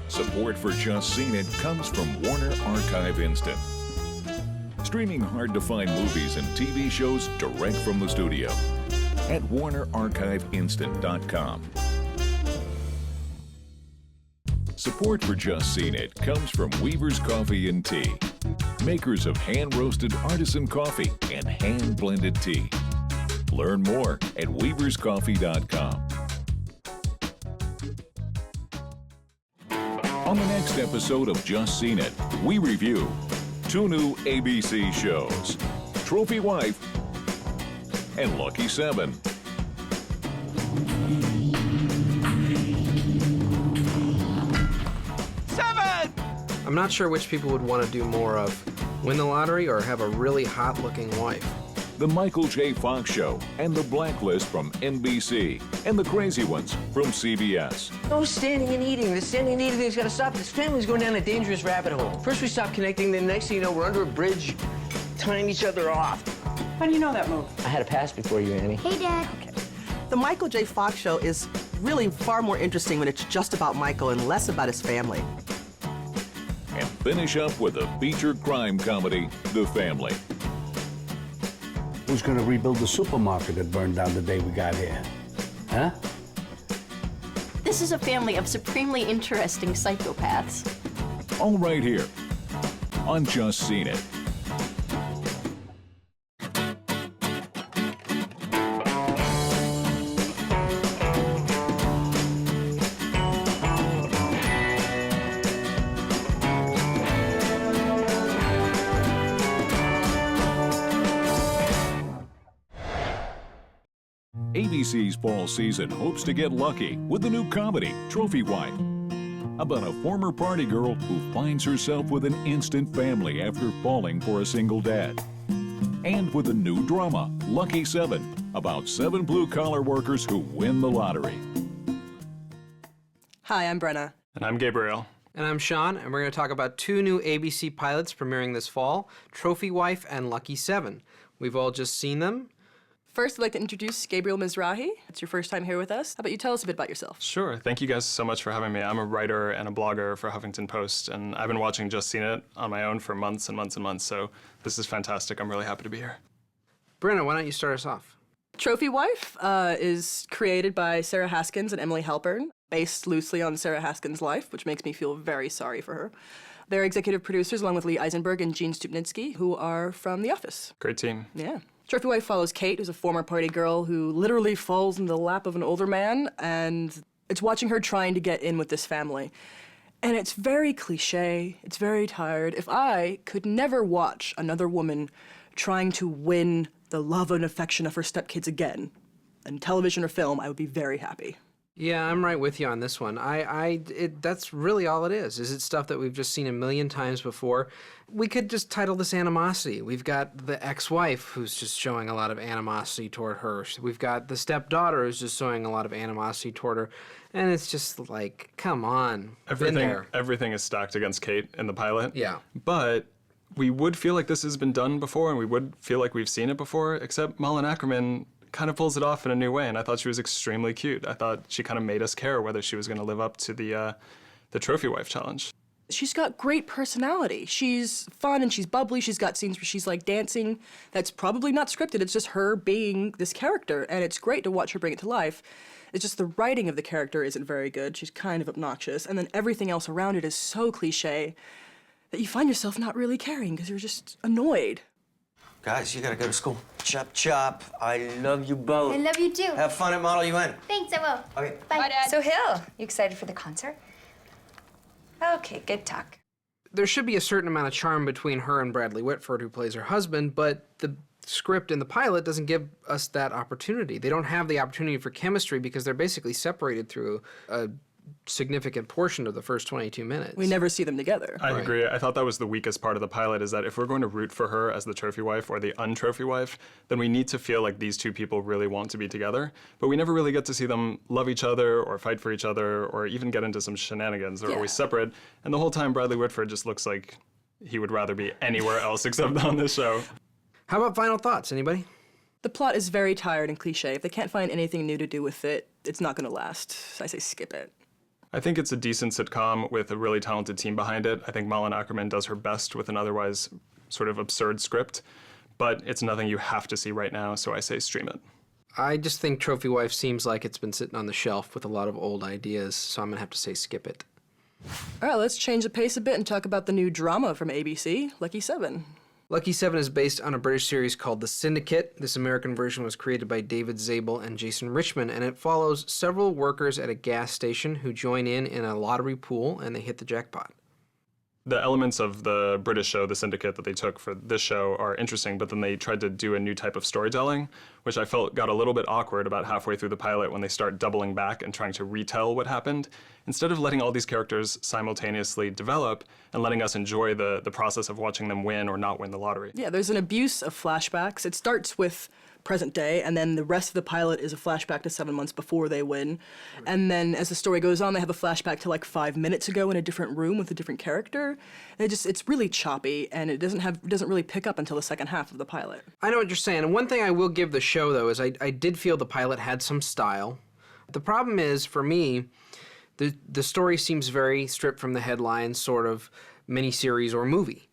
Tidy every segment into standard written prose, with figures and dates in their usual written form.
Support for Just Seen It comes from Warner Archive Instant. Streaming hard-to-find movies and TV shows direct from the studio at WarnerArchiveInstant.com. Support for Just Seen It comes from Weaver's Coffee and Tea, makers of hand-roasted artisan coffee and hand-blended tea. Learn more at weaverscoffee.com. On the next episode of Just Seen It, we review 2 new ABC shows, Trophy Wife and Lucky 7. I'm not sure which people would want to do more of, win the lottery or have a really hot-looking wife. The Michael J. Fox Show and The Blacklist from NBC and The Crazy Ones from CBS. No standing and eating. The standing and eating thing's got to stop. This family's going down a dangerous rabbit hole. First we stop connecting, then next thing you know, we're under a bridge, tying each other off. How do you know that move? I had a pass before you, Annie. Hey, Dad. Okay. The Michael J. Fox Show is really far more interesting when it's just about Michael and less about his family. And finish up with a feature crime comedy, The Family. Who's going to rebuild the supermarket that burned down the day we got here? Huh? This is a family of supremely interesting psychopaths. All right here on Just Seen It. ABC's fall season hopes to get lucky with the new comedy, Trophy Wife, about a former party girl who finds herself with an instant family after falling for a single dad. And with a new drama, Lucky 7, about 7 blue-collar workers who win the lottery. Hi, I'm Brenna. And I'm Gabriel. And I'm Sean, and we're going to talk about 2 new ABC pilots premiering this fall, Trophy Wife and Lucky 7. We've all just seen them. First, I'd like to introduce Gabriel Mizrahi. It's your first time here with us. How about you tell us a bit about yourself? Sure. Thank you guys so much for having me. I'm a writer and a blogger for Huffington Post, and I've been watching Just Seen It on my own for months and months and months, so this is fantastic. I'm really happy to be here. Brenna, why don't you start us off? Trophy Wife is created by Sarah Haskins and Emily Halpern, based loosely on Sarah Haskins' life, which makes me feel very sorry for her. They're executive producers, along with Lee Eisenberg and Gene Stupnitsky, who are from The Office. Great team. Yeah. Trophy Wife follows Kate, who's a former party girl who literally falls in the lap of an older man, and it's watching her trying to get in with this family. And it's very cliche, it's very tired. If I could never watch another woman trying to win the love and affection of her stepkids again, in television or film, I would be very happy. Yeah, I'm right with you on this one. That's really all it is. Is it stuff that we've just seen a million times before? We could just title this Animosity. We've got the ex-wife who's just showing a lot of animosity toward her. We've got the stepdaughter who's just showing a lot of animosity toward her. And it's just like, come on. Everything is stacked against Kate in the pilot. Yeah. But we would feel like this has been done before, and we would feel like we've seen it before, except Malin Ackerman kind of pulls it off in a new way, and I thought she was extremely cute. I thought she kind of made us care whether she was going to live up to the Trophy Wife challenge. She's got great personality. She's fun and she's bubbly. She's got scenes where she's like dancing. That's probably not scripted. It's just her being this character, and it's great to watch her bring it to life. It's just the writing of the character isn't very good. She's kind of obnoxious, and then everything else around it is so cliche that you find yourself not really caring because you're just annoyed. Guys, you gotta go to school. Chop, chop. I love you both. I love you too. Have fun at Model UN. Thanks, I will. Okay. Bye. Dad. So, Hill, you excited for the concert? Okay, good talk. There should be a certain amount of charm between her and Bradley Whitford, who plays her husband, but the script in the pilot doesn't give us that opportunity. They don't have the opportunity for chemistry because they're basically separated through a significant portion of the first 22 minutes. We never see them together. I agree. I thought that was the weakest part of the pilot, is that if we're going to root for her as the trophy wife or the untrophy wife, then we need to feel like these two people really want to be together. But we never really get to see them love each other or fight for each other or even get into some shenanigans. They're always separate. And the whole time, Bradley Whitford just looks like he would rather be anywhere else except on this show. How about final thoughts, anybody? The plot is very tired and cliche. If they can't find anything new to do with it, it's not going to last. I say skip it. I think it's a decent sitcom with a really talented team behind it. I think Malin Ackerman does her best with an otherwise sort of absurd script, but it's nothing you have to see right now, so I say stream it. I just think Trophy Wife seems like it's been sitting on the shelf with a lot of old ideas, so I'm gonna have to say skip it. All right, let's change the pace a bit and talk about the new drama from ABC, Lucky 7. Lucky 7 is based on a British series called The Syndicate. This American version was created by David Zabel and Jason Richmond, and it follows several workers at a gas station who join in a lottery pool, and they hit the jackpot. The elements of the British show, The Syndicate, that they took for this show are interesting, but then they tried to do a new type of storytelling, which I felt got a little bit awkward about halfway through the pilot when they start doubling back and trying to retell what happened, instead of letting all these characters simultaneously develop and letting us enjoy the process of watching them win or not win the lottery. Yeah, there's an abuse of flashbacks. It starts with present day, and then the rest of the pilot is a flashback to 7 months before they win. And then as the story goes on, they have a flashback to like 5 minutes ago in a different room with a different character. And it's really choppy, and it doesn't really pick up until the second half of the pilot. I know what you're saying, and one thing I will give the show, though, is I did feel the pilot had some style. The problem is, for me, the story seems very stripped from the headline, sort of miniseries or movie.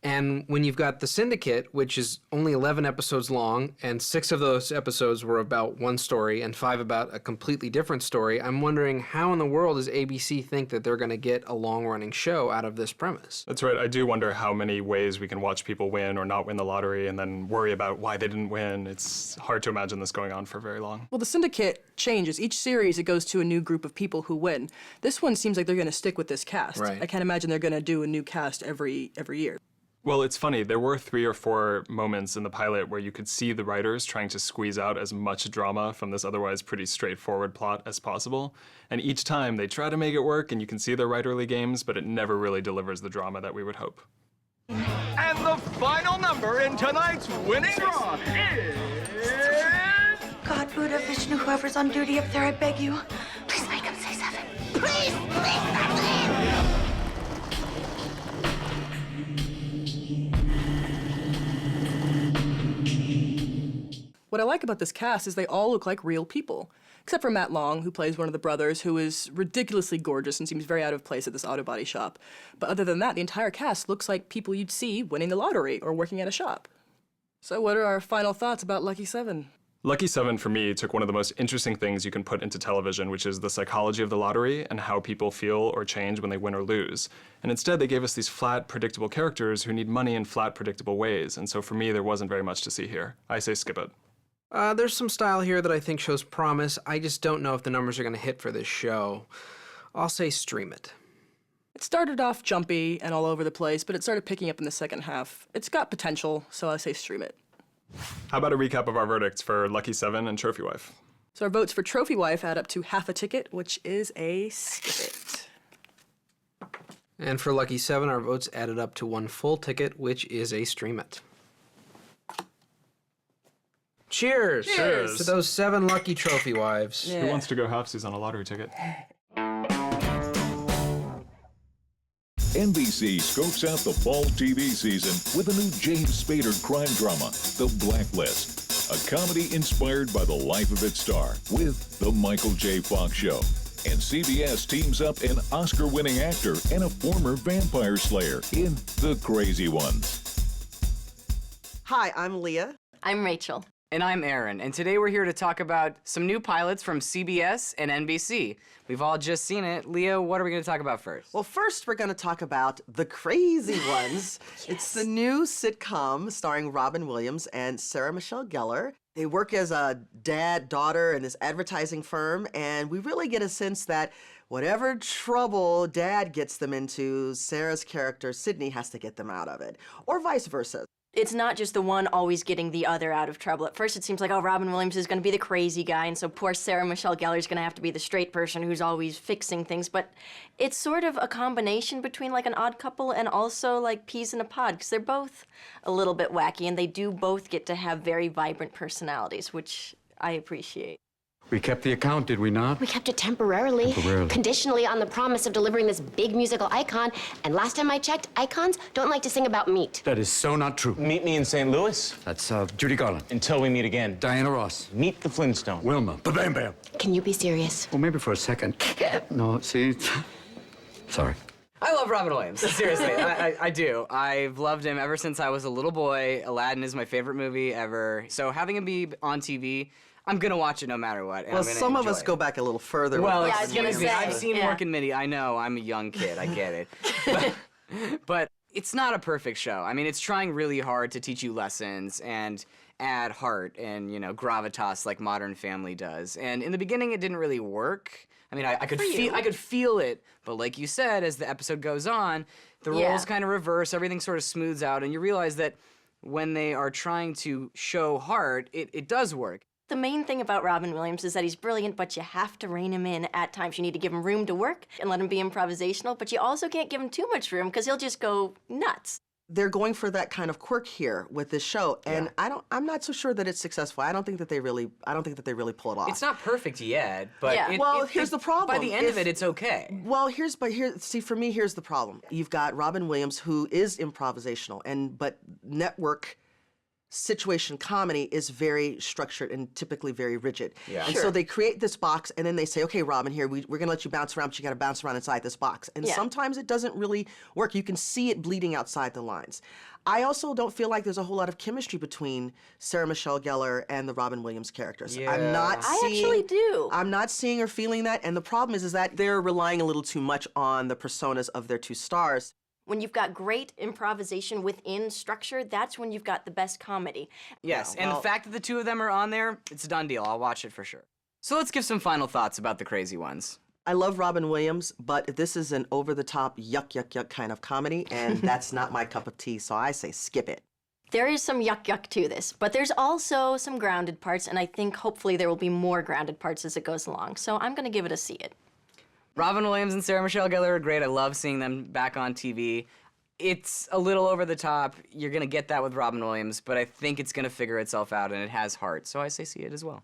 And when you've got The Syndicate, which is only 11 episodes long, and 6 of those episodes were about one story and 5 about a completely different story, I'm wondering how in the world does ABC think that they're going to get a long-running show out of this premise? That's right. I do wonder how many ways we can watch people win or not win the lottery and then worry about why they didn't win. It's hard to imagine this going on for very long. Well, The Syndicate changes. Each series, it goes to a new group of people who win. This one seems like they're going to stick with this cast. Right. I can't imagine they're going to do a new cast every year. Well, it's funny. There were 3 or 4 moments in the pilot where you could see the writers trying to squeeze out as much drama from this otherwise pretty straightforward plot as possible. And each time they try to make it work, and you can see their writerly games, but it never really delivers the drama that we would hope. And the final number in tonight's winning draw is... God, Buddha, Vishnu, whoever's on duty up there, I beg you. Please make him say 7. Please, please, 7! What I like about this cast is they all look like real people, except for Matt Long, who plays one of the brothers, who is ridiculously gorgeous and seems very out of place at this auto body shop. But other than that, the entire cast looks like people you'd see winning the lottery or working at a shop. So what are our final thoughts about Lucky 7? Lucky 7, for me, took one of the most interesting things you can put into television, which is the psychology of the lottery and how people feel or change when they win or lose. And instead, they gave us these flat, predictable characters who need money in flat, predictable ways. And so for me, there wasn't very much to see here. I say skip it. There's some style here that I think shows promise. I just don't know if the numbers are going to hit for this show. I'll say stream it. It started off jumpy and all over the place, but it started picking up in the second half. It's got potential, so I say stream it. How about a recap of our verdicts for Lucky 7 and Trophy Wife? So our votes for Trophy Wife add up to half a ticket, which is a skip it. And for Lucky 7, our votes added up to 1 full ticket, which is a stream it. Cheers! Cheers! To those 7 lucky trophy wives. Yeah. Who wants to go halfsies on a lottery ticket? NBC scopes out the fall TV season with a new James Spader crime drama, The Blacklist, a comedy inspired by the life of its star with The Michael J. Fox Show. And CBS teams up an Oscar-winning actor and a former vampire slayer in The Crazy Ones. Hi, I'm Leah. I'm Rachel. And I'm Aaron, and today we're here to talk about some new pilots from CBS and NBC. We've all just seen it. Leah, what are we going to talk about first? Well, first we're going to talk about The Crazy Ones. Yes. It's the new sitcom starring Robin Williams and Sarah Michelle Gellar. They work as a dad-daughter in this advertising firm, and we really get a sense that whatever trouble Dad gets them into, Sarah's character, Sydney, has to get them out of it, or vice versa. It's not just the one always getting the other out of trouble. At first it seems like, oh, Robin Williams is going to be the crazy guy, and so poor Sarah Michelle Gellar is going to have to be the straight person who's always fixing things. But it's sort of a combination between like an Odd Couple and also like Peas in a Pod, because they're both a little bit wacky, and they do both get to have very vibrant personalities, which I appreciate. We kept the account, did we not? We kept it temporarily. Conditionally on the promise of delivering this big musical icon. And last time I checked, icons don't like to sing about meat. That is so not true. Meet me in St. Louis. That's Judy Garland. Until we meet again. Diana Ross. Meet the Flintstones. Wilma. Ba-bam bam. Can you be serious? Well, maybe for a second. No, see? Sorry. I love Robin Williams. Seriously, I do. I've loved him ever since I was a little boy. Aladdin is my favorite movie ever. So having him be on TV, I'm gonna watch it no matter what. And Well, I'm gonna some of enjoy us it. go back a little further. Well, with Yeah, I it's was gonna gonna be. say, I've seen yeah. Mork and Mindy. I know. I'm a young kid. I get it. But it's not a perfect show. I mean, it's trying really hard to teach you lessons and add heart and, you know, gravitas like Modern Family does. And in the beginning, it didn't really work. I mean, I could feel it, but like you said, as the episode goes on, the Yeah. roles kind of reverse, everything sort of smooths out, and you realize that when they are trying to show heart, it does work. The main thing about Robin Williams is that he's brilliant, but you have to rein him in at times. You need to give him room to work and let him be improvisational, but you also can't give him too much room because he'll just go nuts. They're going for that kind of quirk here with this show, and I'm not so sure that it's successful. I don't think that they really pull it off. It's not perfect yet, but Yeah. Well, here's the problem. By the end of If- it, it's okay. Well, see, for me, here's the problem. You've got Robin Williams, who is improvisational, but network situation comedy is very structured and typically very rigid. Yeah. And so they create this box, and then they say, okay, Robin, here, we're going to let you bounce around, but you got to bounce around inside this box. And Yeah. sometimes it doesn't really work. You can see it bleeding outside the lines. I also don't feel like there's a whole lot of chemistry between Sarah Michelle Gellar and the Robin Williams characters. I'm not I seeing, actually do. I'm not seeing or feeling that, and the problem is that they're relying a little too much on the personas of their two stars. When you've got great improvisation within structure, that's when you've got the best comedy. Yes, and well- the fact that the two of them are on there, it's a done deal. I'll watch it for sure. So let's give some final thoughts about the crazy ones. I love Robin Williams, but this is an over-the-top, yuck kind of comedy, and that's not my cup of tea, so I say skip it. There is some yuck to this, but there's also some grounded parts, and I think hopefully there will be more grounded parts as it goes along. So I'm gonna give it a see it. Robin Williams and Sarah Michelle Gellar are great. I love seeing them back on TV. It's a little over the top. You're gonna get that with Robin Williams, but I think it's gonna figure itself out, and it has heart, so I say see it as well.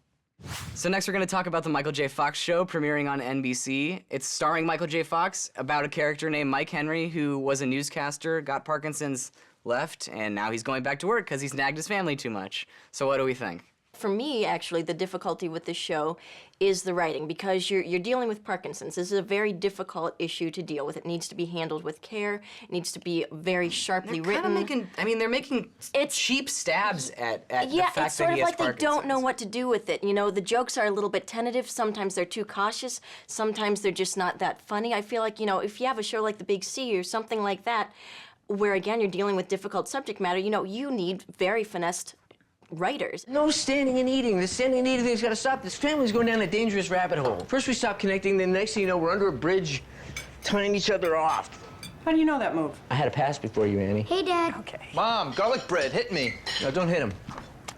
So next we're going to talk about the Michael J. Fox show premiering on NBC. It's starring Michael J. Fox about a character named Mike Henry who was a newscaster, got Parkinson's, left, and now he's going back to work because he's nagged his family too much. So what do we think? For me, actually, the difficulty with this show is the writing, because you're dealing with Parkinson's. This is a very difficult issue to deal with. It needs to be handled with care. It needs to be very sharply written. They're making cheap stabs at the Yeah, fact it's sort that of he has like they don't know Parkinson's. what to do with it. You know, the jokes are a little bit tentative. Sometimes they're too cautious. Sometimes they're just not that funny. I feel like, you know, if you have a show like The Big C or something like that, where again you're dealing with difficult subject matter, you know, you need very finessed writers. No standing and eating. The standing and eating thing's got to stop. This family's going down a dangerous rabbit hole. First we stop connecting, then the next thing you know, we're under a bridge, tying each other off. How do you know that move? I had a pass before you, Annie. Hey, Dad. Okay. Mom, garlic bread, hit me. No, don't hit him.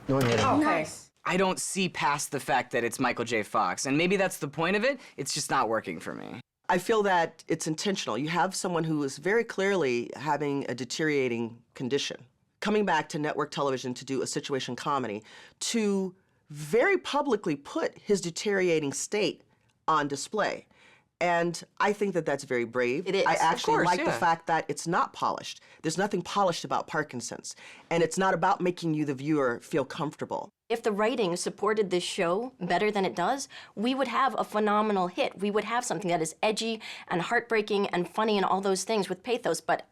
Don't hit him. Okay. I don't see past the fact that it's Michael J. Fox, and maybe that's the point of it. It's just not working for me. I feel that it's intentional. You have someone who is very clearly having a deteriorating condition, coming back to network television to do a situation comedy, to very publicly put his deteriorating state on display. And I think that that's very brave. It is. I Of actually course, like the yeah. fact that it's not polished. There's nothing polished about Parkinson's. And it's not about making you, the viewer, feel comfortable. If the writing supported this show better than it does, we would have a phenomenal hit. We would have something that is edgy and heartbreaking and funny and all those things with pathos, but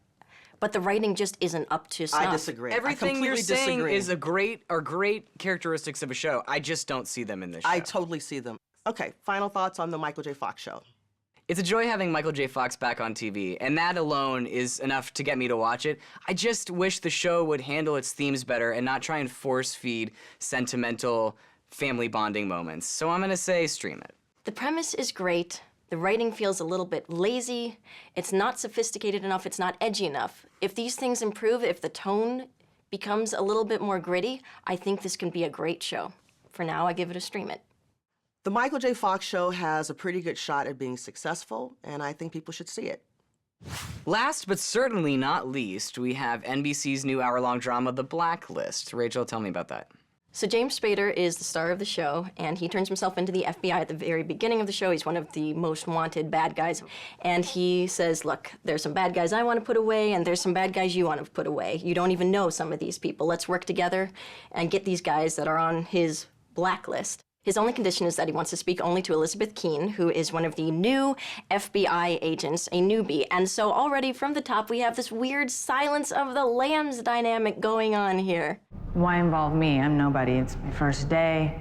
the writing just isn't up to snuff. I disagree. Everything you're completely saying disagree. is great characteristics of a show. I just don't see them in this show. I totally see them. Okay, final thoughts on the Michael J. Fox show. It's a joy having Michael J. Fox back on TV, and that alone is enough to get me to watch it. I just wish the show would handle its themes better and not try and force-feed sentimental family bonding moments. So I'm gonna say stream it. The premise is great. The writing feels a little bit lazy. It's not sophisticated enough. It's not edgy enough. If these things improve, if the tone becomes a little bit more gritty, I think this can be a great show. For now, I give it a stream it. The Michael J. Fox show has a pretty good shot at being successful, and I think people should see it. Last but certainly not least, we have NBC's new hour-long drama, The Blacklist. Rachel, tell me about that. So James Spader is the star of the show, and he turns himself into the FBI at the very beginning of the show. He's one of the most wanted bad guys. And he says, look, there's some bad guys I want to put away, and there's some bad guys you want to put away. You don't even know some of these people. Let's work together and get these guys that are on his blacklist. His only condition is that he wants to speak only to Elizabeth Keene, who is one of the new FBI agents, a newbie. And so already from the top, we have this weird Silence of the Lambs dynamic going on here. Why involve me? I'm nobody. It's my first day.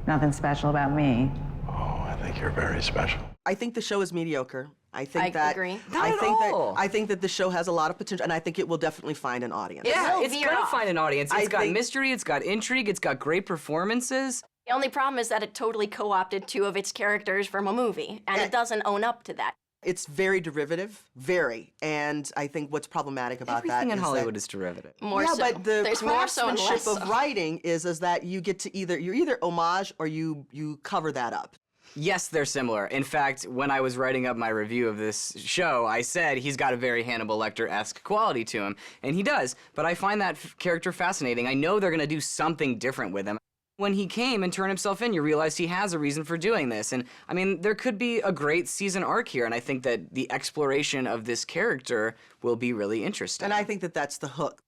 Nothing special about me. Oh, I think you're very special. I think the show is mediocre. I think agree. I think that the show has a lot of potential, and I think it will definitely find an audience. Yeah, it's gonna find an audience. It's got mystery, it's got intrigue, it's got great performances. The only problem is that it totally co-opted 2 of its characters from a movie, and it doesn't own up to that. It's very derivative, very, and I think what's problematic about Everything that in is Hollywood that, is derivative. More yeah, so. but the There's more so and craftsmanship less of so. writing is that you get to you're either homage or you cover that up. Yes, they're similar. In fact, when I was writing up my review of this show, I said he's got a very Hannibal Lecter-esque quality to him, and he does, but I find that character fascinating. I know they're gonna do something different with him. When he came and turned himself in, you realize he has a reason for doing this. And, I mean, there could be a great season arc here, and I think that the exploration of this character will be really interesting. And I think that that's the hook.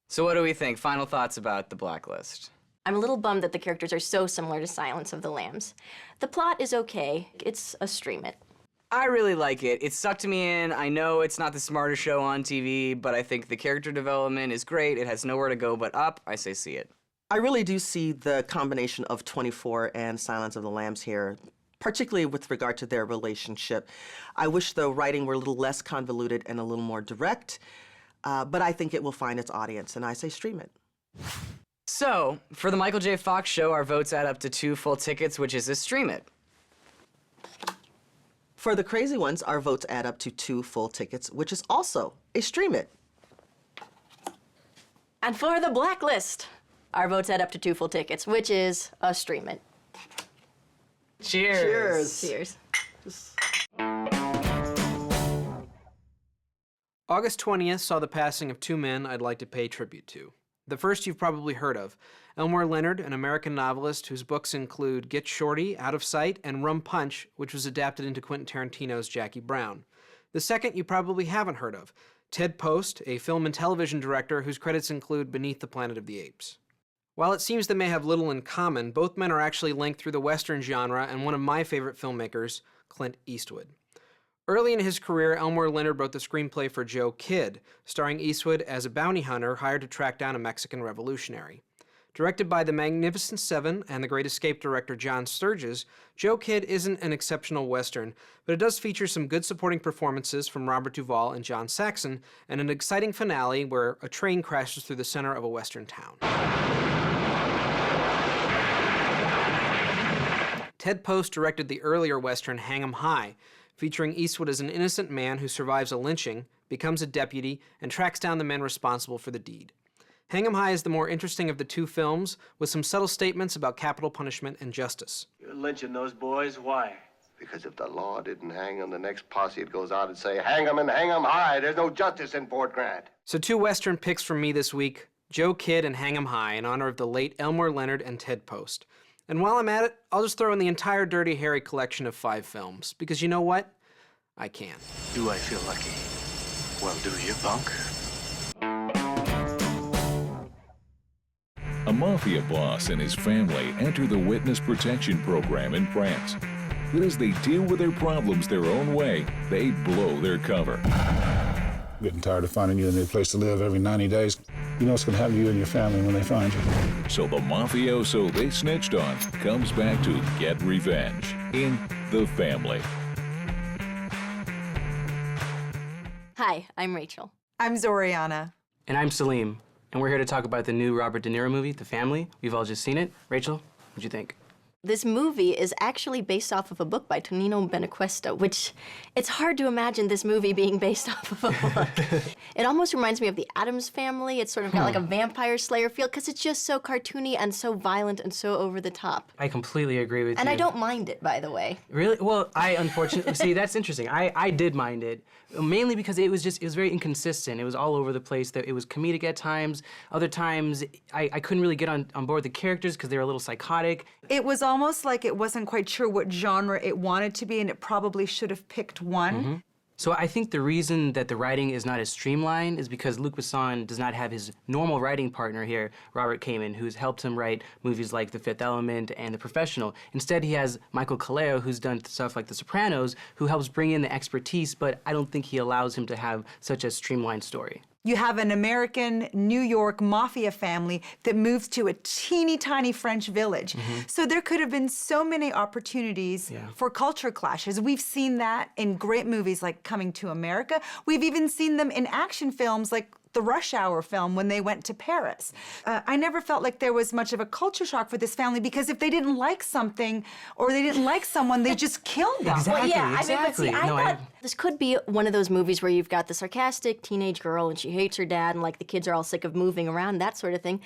So what do we think? Final thoughts about The Blacklist? I'm a little bummed that the characters are so similar to Silence of the Lambs. The plot is okay. It's a stream it. I really like it. It sucked me in. I know it's not the smartest show on TV, but I think the character development is great. It has nowhere to go but up. I say see it. I really do see the combination of 24 and Silence of the Lambs here, particularly with regard to their relationship. I wish the writing were a little less convoluted and a little more direct, but I think it will find its audience, and I say stream it. So, for the Michael J. Fox show, our votes add up to 2 full tickets, which is a stream it. For the Crazy Ones, our votes add up to 2 full tickets, which is also a stream it. And for the Blacklist, our votes add up to 2 full tickets, which is a stream it. Cheers. Cheers. August 20th saw the passing of 2 men I'd like to pay tribute to. The first you've probably heard of, Elmore Leonard, an American novelist whose books include Get Shorty, Out of Sight, and Rum Punch, which was adapted into Quentin Tarantino's Jackie Brown. The second you probably haven't heard of, Ted Post, a film and television director whose credits include Beneath the Planet of the Apes. While it seems they may have little in common, both men are actually linked through the Western genre and one of my favorite filmmakers, Clint Eastwood. Early in his career, Elmore Leonard wrote the screenplay for Joe Kidd, starring Eastwood as a bounty hunter hired to track down a Mexican revolutionary. Directed by the Magnificent Seven and The Great Escape director John Sturges, Joe Kidd isn't an exceptional Western, but it does feature some good supporting performances from Robert Duvall and John Saxon, and an exciting finale where a train crashes through the center of a Western town. Ted Post directed the earlier Western Hang 'em High, featuring Eastwood as an innocent man who survives a lynching, becomes a deputy, and tracks down the men responsible for the deed. Hang 'em High is the more interesting of the 2 films, with some subtle statements about capital punishment and justice. You're lynching those boys? Why? Because if the law didn't hang them, the next posse it goes out and say, hang them and hang them high. There's no justice in Fort Grant. So 2 Western picks from me this week, Joe Kidd and Hang 'em High, in honor of the late Elmore Leonard and Ted Post. And while I'm at it, I'll just throw in the entire Dirty Harry collection of 5 films, because you know what? I can. Do I feel lucky? Well, do you, punk? A mafia boss and his family enter the witness protection program in France. But as they deal with their problems their own way, they blow their cover. Getting tired of finding you a new place to live every 90 days. You know what's going to happen to you and your family when they find you. So the mafioso they snitched on comes back to get revenge in The Family. Hi, I'm Rachel. I'm Zoriana. And I'm Salim. And we're here to talk about the new Robert De Niro movie, The Family. We've all just seen it. Rachel, what'd you think? This movie is actually based off of a book by Tonino Benequesta, which it's hard to imagine this movie being based off of a book. It almost reminds me of the Addams Family. It's sort of got like a vampire slayer feel because it's just so cartoony and so violent and so over the top. I completely agree with you. And I don't mind it, by the way. Really? Well, I unfortunately, see, that's interesting. I did mind it, mainly because it was very inconsistent. It was all over the place. It was comedic at times. Other times, I couldn't really get on board with the characters because they were a little psychotic. It was almost like it wasn't quite sure what genre it wanted to be, and it probably should have picked one. Mm-hmm. So I think the reason that the writing is not as streamlined is because Luc Besson does not have his normal writing partner here, Robert Kamen, who's helped him write movies like The Fifth Element and The Professional. Instead, he has Michael Kaleo, who's done stuff like The Sopranos, who helps bring in the expertise, but I don't think he allows him to have such a streamlined story. You have an American New York mafia family that moves to a teeny tiny French village. So there could have been so many opportunities for culture clashes. We've seen that in great movies like Coming to America. We've even seen them in action films like the Rush Hour film when they went to Paris. I never felt like there was much of a culture shock for this family because if they didn't like something or they didn't like someone, they just killed them. Well, yeah, I mean, but see, I thought this could be one of those movies where you've got the sarcastic teenage girl and she hates her dad and like the kids are all sick of moving around, that sort of thing.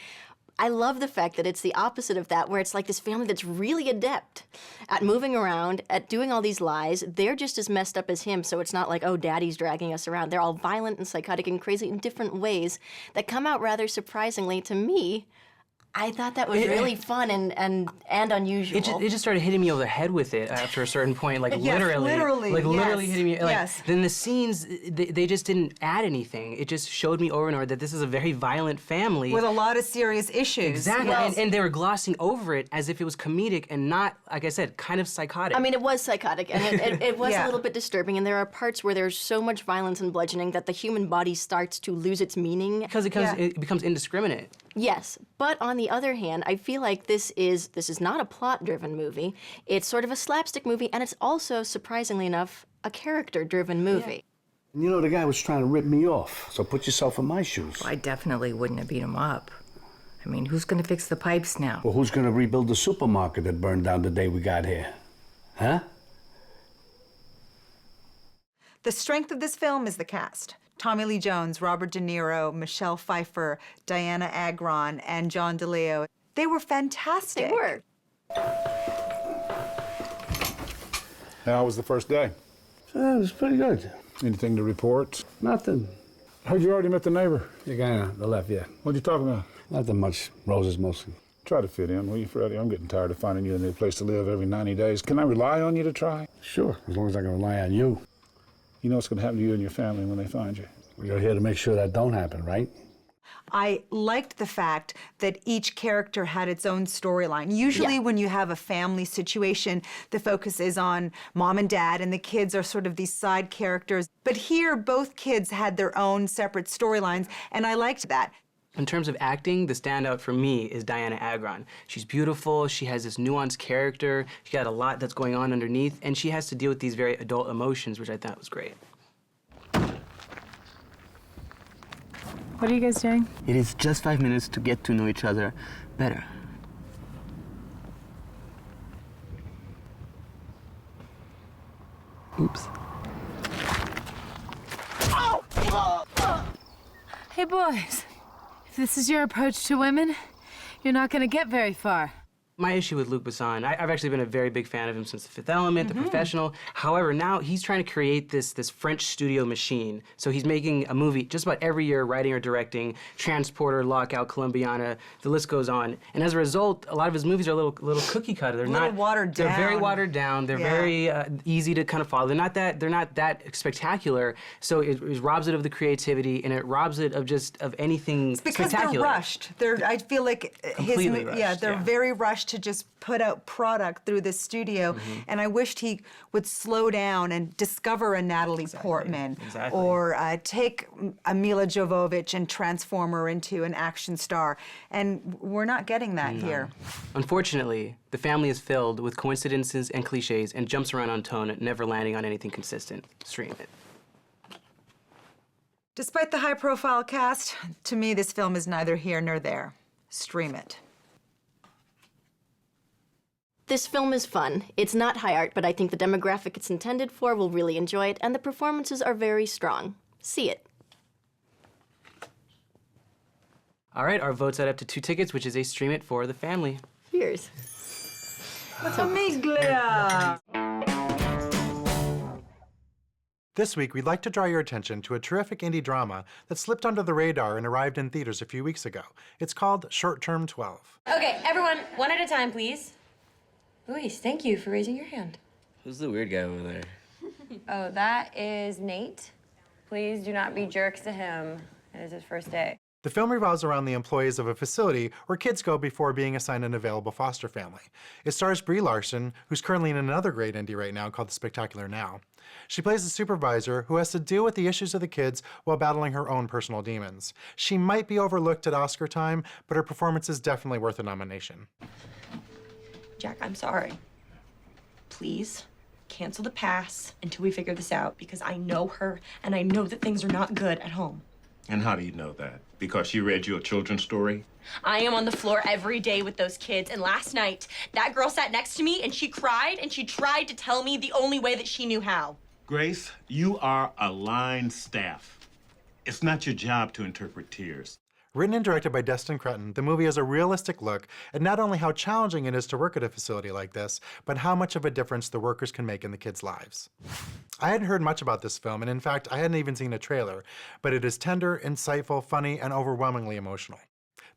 I love the fact that it's the opposite of that, where it's like this family that's really adept at moving around, at doing all these lies. They're just as messed up as him, so it's not like, oh, daddy's dragging us around. They're all violent and psychotic and crazy in different ways that come out rather surprisingly to me. I thought that was really fun and unusual. It just started hitting me over the head with it after a certain point, like literally hitting me. Like, then the scenes, they just didn't add anything. It just showed me over and over that this is a very violent family. With a lot of serious issues. Exactly, Yes. and they were glossing over it as if it was comedic and not, like I said, kind of psychotic. I mean, it was psychotic, and it was a little bit disturbing, and there are parts where there's so much violence and bludgeoning that the human body starts to lose its meaning. Because it becomes indiscriminate. Yes, but on the other hand, I feel like this is not a plot-driven movie. It's sort of a slapstick movie, and it's also, surprisingly enough, a character-driven movie. You know, the guy was trying to rip me off, so put yourself in my shoes. I definitely wouldn't have beat him up. I mean, who's gonna fix the pipes now? Well, who's gonna rebuild the supermarket that burned down the day we got here? Huh? The strength of this film is the cast. Tommy Lee Jones, Robert De Niro, Michelle Pfeiffer, Diana Agron, and John DeLeo. They were fantastic. They were. How was the first day? It was pretty good. Anything to report? Nothing. Heard you already met the neighbor. The guy on the left, yeah. What'd you talk about? Nothing much. Roses mostly. Try to fit in, will you, Freddie? I'm getting tired of finding you a new place to live every 90 days. Can I rely on you to try? Sure, as long as I can rely on you. You know what's going to happen to you and your family when they find you. You're here to make sure that don't happen, right? I liked the fact that each character had its own storyline. Usually when you have a family situation, the focus is on mom and dad, and the kids are sort of these side characters. But here, both kids had their own separate storylines, and I liked that. In terms of acting, the standout for me is Diana Agron. She's beautiful, she has this nuanced character, she got a lot that's going on underneath, and she has to deal with these very adult emotions, which I thought was great. What are you guys doing? It is just 5 minutes to get to know each other better. Oops. Hey, boys. If this is your approach to women, you're not gonna get very far. My issue with Luc Besson, I've actually been a very big fan of him since The Fifth Element, The Professional. However, now he's trying to create this French studio machine. So he's making a movie just about every year, writing or directing, Transporter, Lockout, Columbiana, the list goes on. And as a result, a lot of his movies are a little cookie cutter. They're not watered down. They're very watered down. They're very easy to kind of follow. They're not that spectacular. So it robs it of the creativity, and it robs it of anything It's because spectacular. they're rushed. I feel like Completely rushed, they're very rushed to just put out product through the studio, and I wished he would slow down and discover a Natalie Portman, or take a Mila Jovovich and transform her into an action star, and we're not getting that here. Unfortunately, the family is filled with coincidences and cliches and jumps around on tone, never landing on anything consistent. Stream it. Despite the high-profile cast, to me this film is neither here nor there. Stream it. This film is fun. It's not high art, but I think the demographic it's intended for will really enjoy it, and the performances are very strong. See it. All right, our votes add up to 2 tickets, which is a stream it for the family. Cheers. Famiglia! This week, we'd like to draw your attention to a terrific indie drama that slipped under the radar and arrived in theaters a few weeks ago. It's called Short Term 12. Okay, everyone, one at a time, please. Luis, thank you for raising your hand. Who's the weird guy over there? Oh, that is Nate. Please do not be jerks to him. It is his first day. The film revolves around the employees of a facility where kids go before being assigned an available foster family. It stars Brie Larson, who's currently in another great indie right now called The Spectacular Now. She plays a supervisor who has to deal with the issues of the kids while battling her own personal demons. She might be overlooked at Oscar time, but her performance is definitely worth a nomination. Jack, I'm sorry. Please cancel the pass until we figure this out, because I know her and I know that things are not good at home. And how do you know that? Because she read you a children's story? I am on the floor every day with those kids, and last night, that girl sat next to me and she cried and she tried to tell me the only way that she knew how. Grace, you are a line staff. It's not your job to interpret tears. Written and directed by Destin Cretton, the movie has a realistic look at not only how challenging it is to work at a facility like this, but how much of a difference the workers can make in the kids' lives. I hadn't heard much about this film, and in fact, I hadn't even seen a trailer, but it is tender, insightful, funny, and overwhelmingly emotional.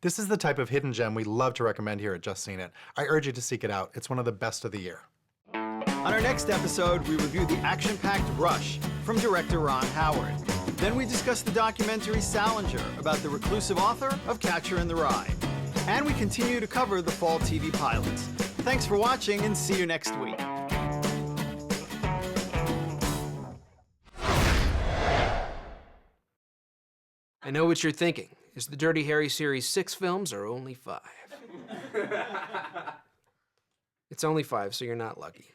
This is the type of hidden gem we love to recommend here at Just Seen It. I urge you to seek it out. It's one of the best of the year. On our next episode, we review the action-packed Rush from director Ron Howard. Then we discuss the documentary Salinger about the reclusive author of Catcher in the Rye. And we continue to cover the fall TV pilots. Thanks for watching, and see you next week. I know what you're thinking. Is the Dirty Harry series 6 films or only 5? It's only 5, so you're not lucky.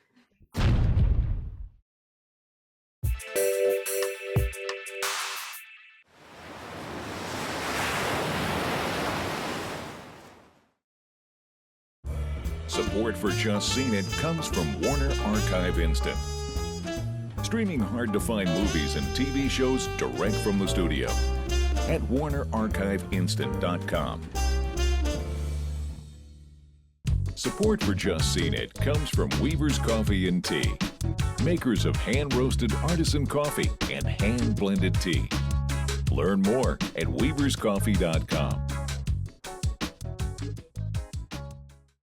Support for Just Seen It comes from Warner Archive Instant. Streaming hard-to-find movies and TV shows direct from the studio at WarnerArchiveInstant.com. Support for Just Seen It comes from Weaver's Coffee and Tea, makers of hand-roasted artisan coffee and hand-blended tea. Learn more at weaverscoffee.com.